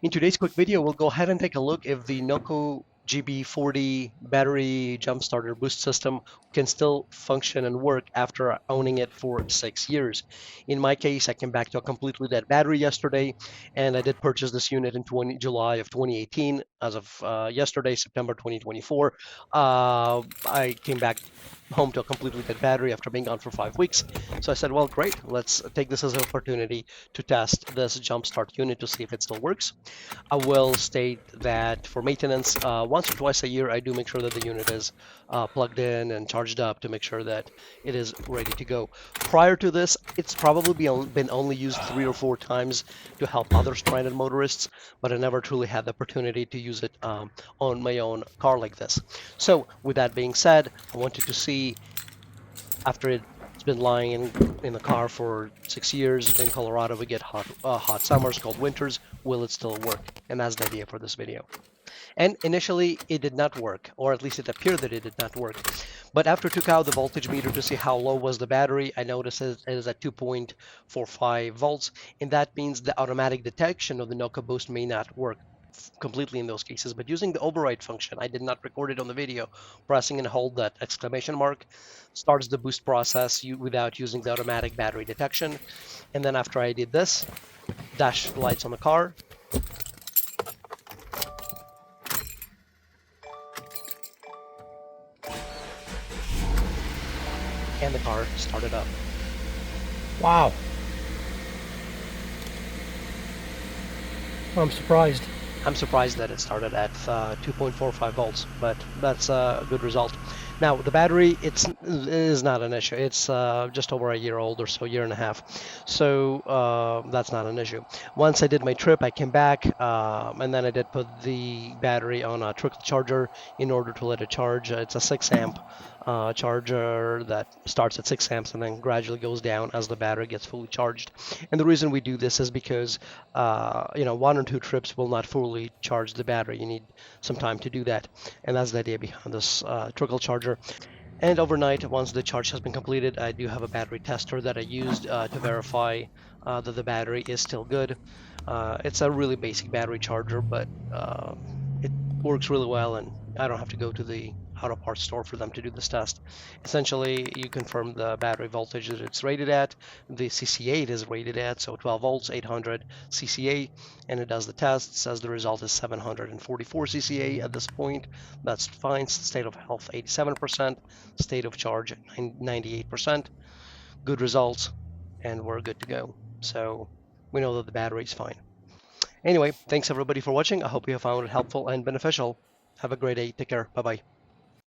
In today's quick video, we'll go ahead and take a look if the NOCO GB40 battery jump starter boost system can still function and work after owning it for 6 years. In my case, I came back to a completely dead battery yesterday, and I did purchase this unit in July of 2018. As of yesterday, September 2024, I came back home to a completely dead battery after being gone for 5 weeks. So I said, well, great, let's take this as an opportunity to test this jumpstart unit to see if it still works. I will state that for maintenance, once or twice a year, I do make sure that the unit is plugged in and charged up to make sure that it is ready to go. Prior to this, it's probably been only used 3 or 4 times to help other stranded motorists, but I never truly had the opportunity to use it on my own car like this. So with that being said, I wanted to see, after it's been lying in the car for 6 years. In Colorado, we get hot summers, cold winters. Will it still work? And that's the idea for this video. And initially, it did not work, or at least it appeared that it did not work. But after I took out the voltage meter to see how low was the battery, I noticed it is at 2.45 volts, and that means the automatic detection of the NOCO boost may not work completely in those cases. But using the override function, I did not record it on the video, pressing and hold that exclamation mark starts the boost process without using the automatic battery detection. And then after I did this, dash lights on the car, and the car started up. Wow. I'm surprised. I'm surprised that it started at 2.45 volts, but that's a good result. Now, the battery, it is not an issue. It's just over a year old or so, year and a half. So that's not an issue. Once I did my trip, I came back, and then I did put the battery on a trickle charger in order to let it charge. It's a 6 amp charger that starts at 6 amps and then gradually goes down as the battery gets fully charged. And the reason we do this is because 1 or 2 trips will not fully charge the battery. You need some time to do that, and that's the idea behind this trickle charger. And overnight, once the charge has been completed, I do have a battery tester that I used to verify that the battery is still good. It's a really basic battery charger, but it works really well, and I don't have to go to the auto parts store for them to do this test. Essentially, you confirm the battery voltage that it's rated at, the CCA it is rated at, so 12 volts, 800 CCA, and it does the test. It says the result is 744 CCA at this point. That's fine. State of health 87%, state of charge 98%. Good results, and we're good to go. So we know that the battery is fine. Anyway, thanks everybody for watching. I hope you have found it helpful and beneficial. Have a great day. Take care. Bye-bye.